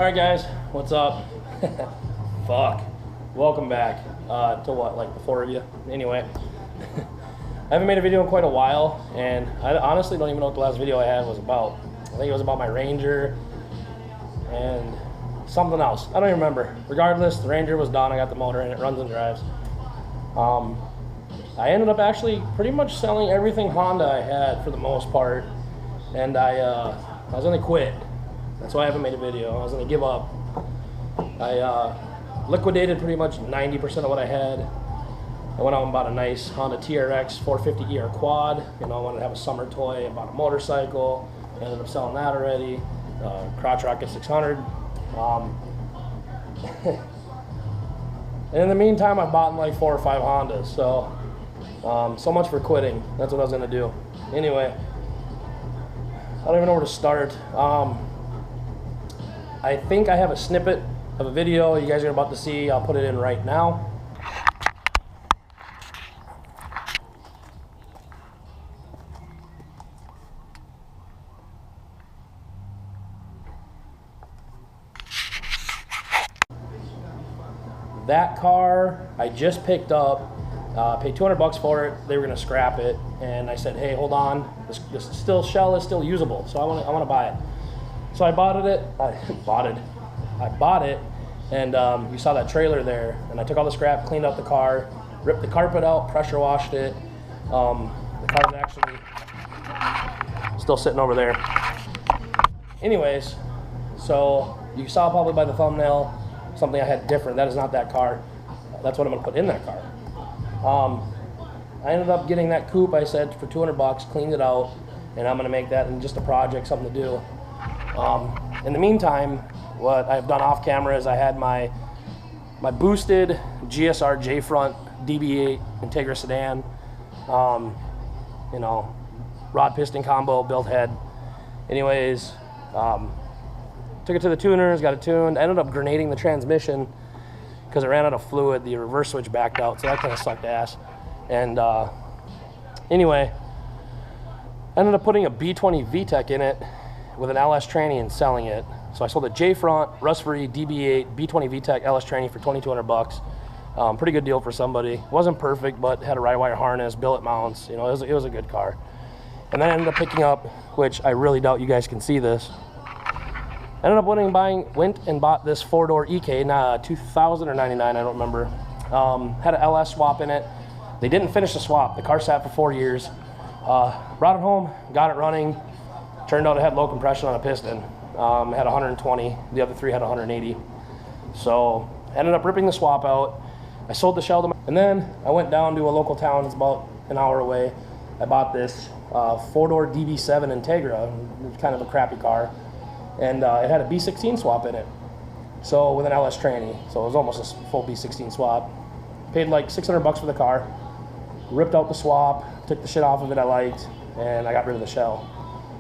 Alright guys, what's up? Fuck. Welcome back to what, like the four of you? Anyway, I haven't made a video in quite a while, and I honestly don't even know what the last video I had was about. I think it was about my Ranger and something else. I don't even remember. Regardless, the Ranger was done. I got the motor and it runs and drives. I ended up actually pretty much selling everything Honda I had for the most part, and I was gonna quit. That's why I haven't made a video. I was gonna give up. I liquidated pretty much 90% of what I had. I went out and bought a nice Honda TRX 450ER quad. You know, I wanted to have a summer toy. I bought a motorcycle. I ended up selling that already. Crotch Rocket 600. And in the meantime, I bought like 4 or 5 Hondas. So much for quitting. That's what I was gonna do. Anyway, I don't even know where to start. I think I have a snippet of a video you guys are about to see. I'll put it in right now. That car I just picked up, paid 200 bucks for it. They were gonna scrap it, and I said, hey, hold on, this shell is still usable, so I want to buy it. So I bought it, and you saw that trailer there, and I took all the scrap, cleaned up the car, ripped the carpet out, pressure washed it. The car's actually still sitting over there. Anyways, so you saw probably by the thumbnail something I had different. That is not that car. That's what I'm gonna put in that car. I ended up getting that coupe, I said, for 200 bucks, cleaned it out, and I'm gonna make that in just a project, something to do. In the meantime, what I've done off camera is I had my boosted GSR J-front DB8 Integra sedan, you know, rod piston combo, built head. Anyways, took it to the tuners, got it tuned. I ended up grenading the transmission because it ran out of fluid. The reverse switch backed out, so that kind of sucked ass. And anyway, I ended up putting a B20 VTEC in it with an LS tranny and selling it. So I sold a J-front, rust-free DB8 B20 VTEC LS tranny for 2,200 bucks. Pretty good deal for somebody. Wasn't perfect, but had a ride wire harness, billet mounts. You know, it was a good car. And then I ended up picking up, which I really doubt you guys can see this. I ended up went and bought this 4-door EK, 2000 or 99, I don't remember. Had an LS swap in it. They didn't finish the swap. The car sat for 4 years. Brought it home, got it running. Turned out it had low compression on a piston. Had 120, the other 3 had 180. So ended up ripping the swap out. I sold the shell to and then I went down to a local town, it's about an hour away. I bought this 4-door DB7 Integra, kind of a crappy car. And it had a B16 swap in it. So with an LS tranny, so it was almost a full B16 swap. Paid like 600 bucks for the car. Ripped out the swap, took the shit off of it I liked, and I got rid of the shell.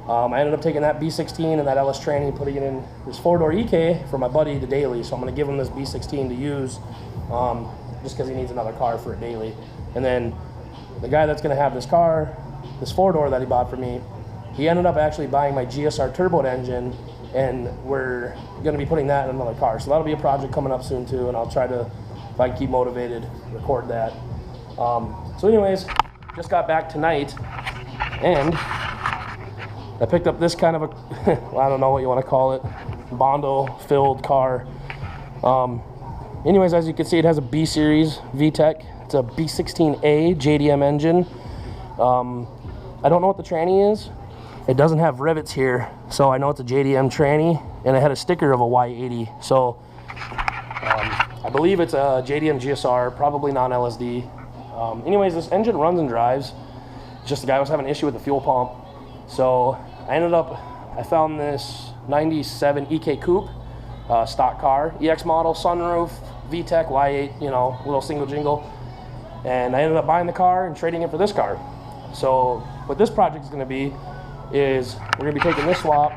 I ended up taking that B16 and that LS tranny, putting it in this 4-door EK for my buddy to daily. So I'm gonna give him this B16 to use, just because he needs another car for a daily. And then the guy that's gonna have this car, this 4-door that he bought for me, he ended up actually buying my GSR turbo engine, and we're gonna be putting that in another car. So that'll be a project coming up soon too, and I'll try to, if I can keep motivated, record that. So anyways, just got back tonight, and I picked up this kind of a, well, I don't know what you want to call it, Bondo-filled car. Anyways, as you can see, it has a B-Series VTEC. It's a B16A JDM engine. I don't know what the tranny is. It doesn't have rivets here, so I know it's a JDM tranny, and it had a sticker of a Y80. So I believe it's a JDM GSR, probably non-LSD. Anyways, this engine runs and drives. It's just the guy was having an issue with the fuel pump. So I found this 97 EK Coupe, stock car, EX model, sunroof, VTEC, Y8, you know, little single jingle. And I ended up buying the car and trading it for this car. So what this project is gonna be is we're gonna be taking this swap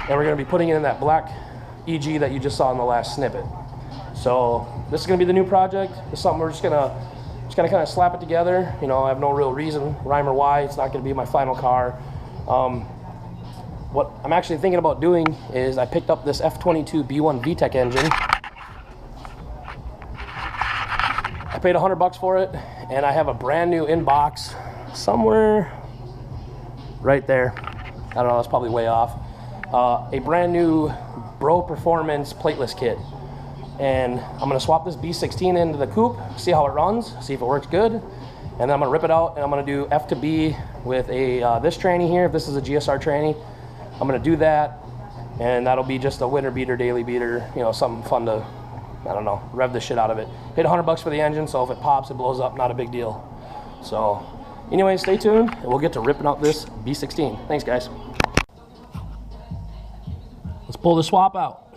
and we're gonna be putting it in that black EG that you just saw in the last snippet. So this is gonna be the new project. It's something we're just gonna kind of slap it together. You know, I have no real reason, rhyme or why. It's not gonna be my final car. what I'm actually thinking about doing is I picked up this F22 B1 VTEC engine. I paid $100 for it, and I have a brand new inbox somewhere right there. I don't know, that's probably way off. A brand new Bro Performance plateless kit. And I'm gonna swap this B16 into the coupe, see how it runs, see if it works good. And then I'm gonna rip it out and I'm gonna do F to B with a this tranny here. If this is a GSR tranny, I'm gonna do that. And that'll be just a winter beater, daily beater, you know, something fun to, I don't know, rev the shit out of it. Paid $100 for the engine, so if it pops, it blows up, not a big deal. So anyway, stay tuned and we'll get to ripping out this B16. Thanks, guys. Let's pull the swap out.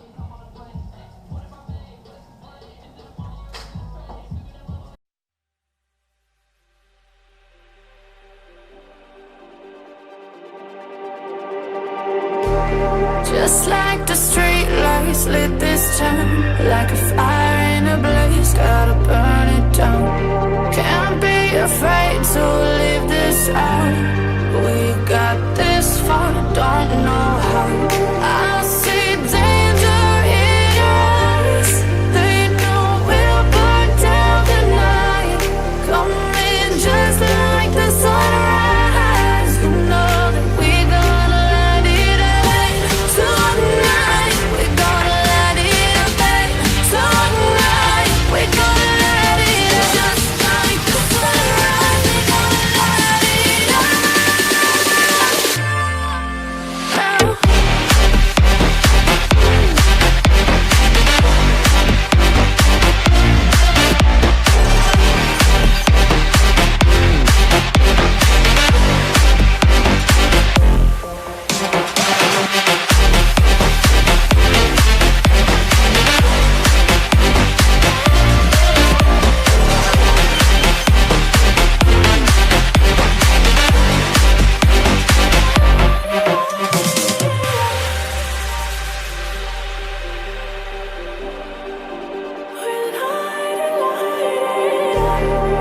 Just like the street lights lit this town, like a fire in a blaze, gotta burn it down. Can't be afraid to leave this out. We got this far, don't know how. I see danger in your eyes. They know we'll burn down the night. Coming just like the sunrise. You know that we're gonna light it up tonight. We're gonna light it up tonight. We're gonna light it up just like the sunrise. We're gonna light it up now.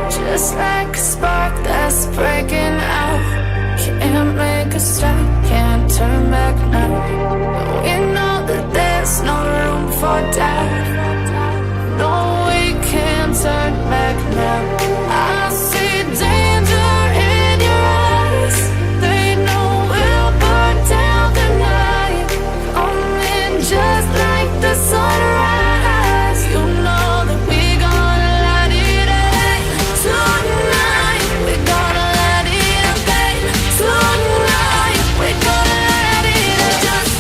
Just like a spark that's breaking out. Can't make a stop, can't turn back now. We know that there's no room for doubt. No, we can't turn back now. I see danger in your eyes. They know we'll burn down the night. Coming just like the sunrise. You know that we're gonna light it up tonight. We're gonna light it up tonight. We're gonna light it up just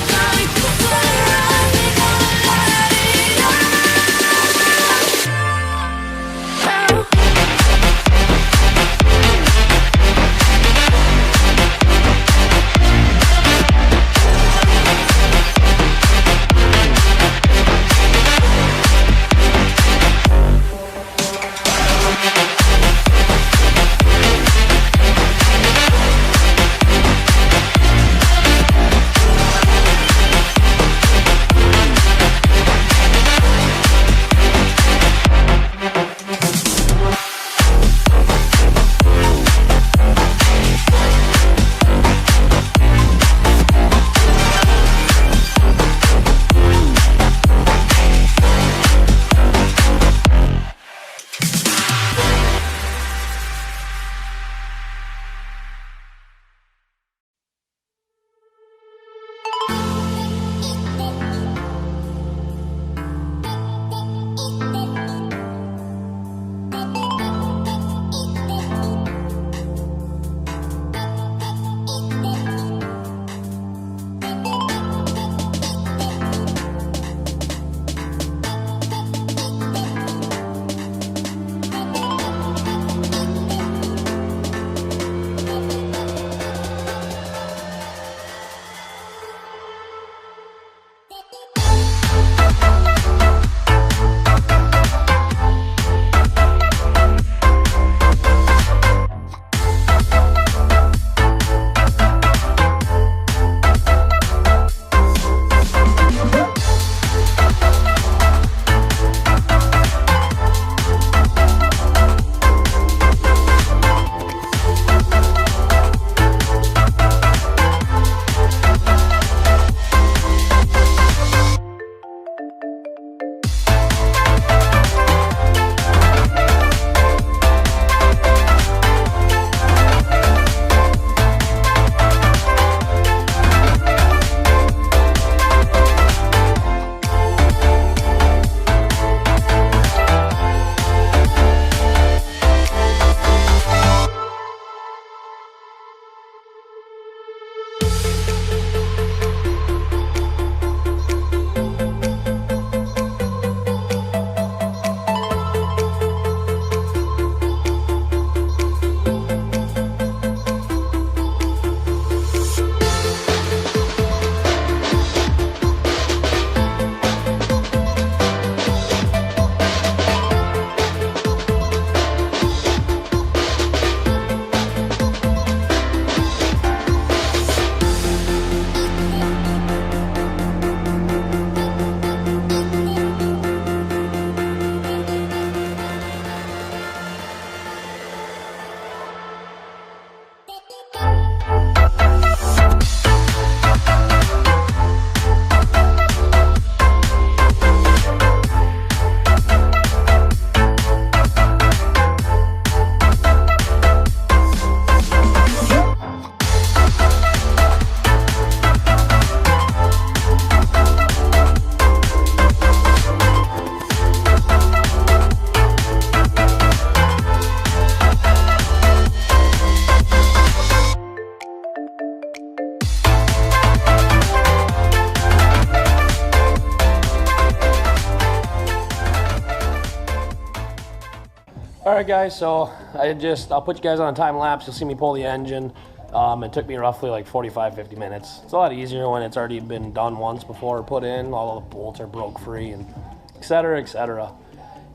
All right, guys, so I'll put you guys on a time lapse. You'll see me pull the engine. It took me roughly like 45-50 minutes. It's a lot easier when it's already been done once before put in. All the bolts are broke free and etc. etc.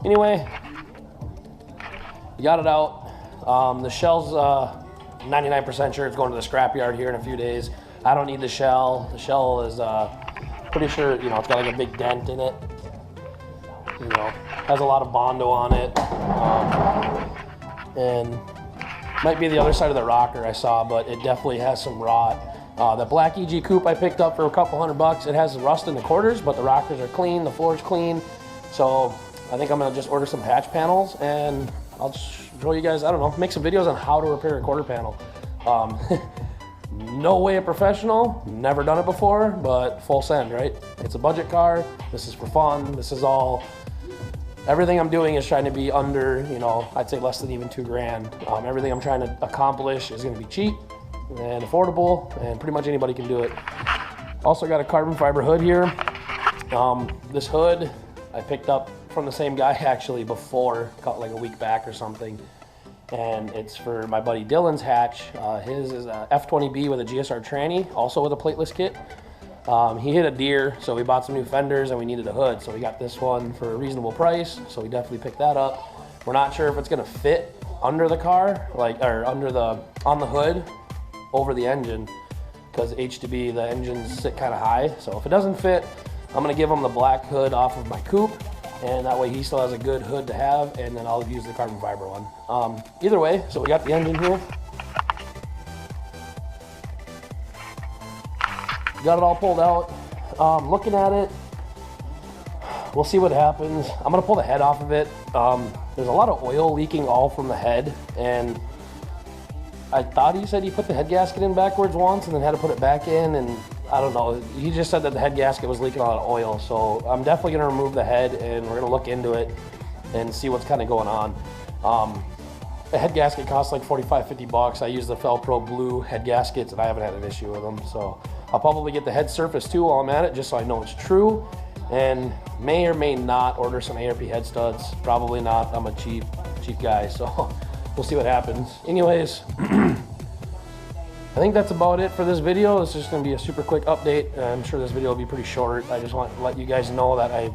Anyway, you got it out. The shell's 99% sure it's going to the scrapyard here in a few days. I don't need the shell. The shell is pretty sure, you know, it's got like a big dent in it. You know, has a lot of Bondo on it. And might be the other side of the rocker I saw, but it definitely has some rot. The black EG coupe I picked up for a couple $100. It has rust in the quarters, but the rockers are clean, the floor's clean. So I think I'm gonna just order some patch panels and I'll just show you guys, I don't know, make some videos on how to repair a quarter panel. No way a professional, never done it before, but full send, right? It's a budget car, this is for fun, this is all, everything I'm doing is trying to be under, you know, I'd say less than even $2,000. Everything I'm trying to accomplish is gonna be cheap and affordable, and pretty much anybody can do it. Also got a carbon fiber hood here. This hood I picked up from the same guy actually before, like a week back or something. And it's for my buddy Dylan's hatch. His is a F20B with a GSR tranny, also with a plateless kit. He hit a deer, so we bought some new fenders and we needed a hood. So we got this one for a reasonable price, so we definitely picked that up. We're not sure if it's gonna fit under the car, like, or on the hood, over the engine, because H2B, the engines sit kind of high. So if it doesn't fit, I'm gonna give him the black hood off of my coupe, and that way he still has a good hood to have, and then I'll use the carbon fiber one. Either way, so we got the engine here. Got it all pulled out. Looking at it, we'll see what happens. I'm gonna pull the head off of it. There's a lot of oil leaking all from the head, and I thought he said he put the head gasket in backwards once and then had to put it back in, and I don't know. He just said that the head gasket was leaking a lot of oil, so I'm definitely gonna remove the head and we're gonna look into it and see what's kind of going on. The head gasket costs like $45-50. I use the Felpro blue head gaskets and I haven't had an issue with them, so I'll probably get the head surface too while I'm at it, just so I know it's true, and may or may not order some ARP head studs. Probably not. I'm a cheap guy, so we'll see what happens. Anyways, I think that's about it for this video. It's just going to be a super quick update. I'm sure this video will be pretty short. I just want to let you guys know that I've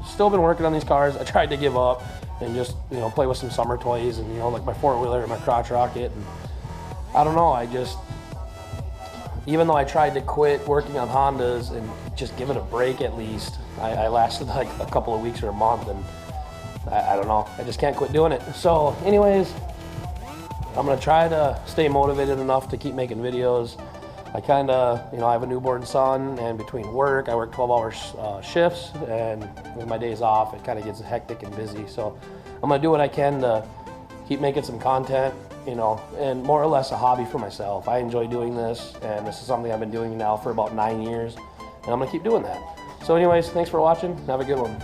still been working on these cars. I tried to give up and just, you know, play with some summer toys and, you know, like my four-wheeler and my crotch rocket. And I don't know, even though I tried to quit working on Hondas and just give it a break at least, I lasted like a couple of weeks or a month, and I don't know, I just can't quit doing it. So anyways, I'm gonna try to stay motivated enough to keep making videos. I kinda, you know, I have a newborn son, and between work, I work 12-hour shifts, and with my days off, it kinda gets hectic and busy. So I'm gonna do what I can to keep making some content, you know, and more or less a hobby for myself. I enjoy doing this, and this is something I've been doing now for about 9 years, and I'm gonna keep doing that. So anyways, thanks for watching. Have a good one.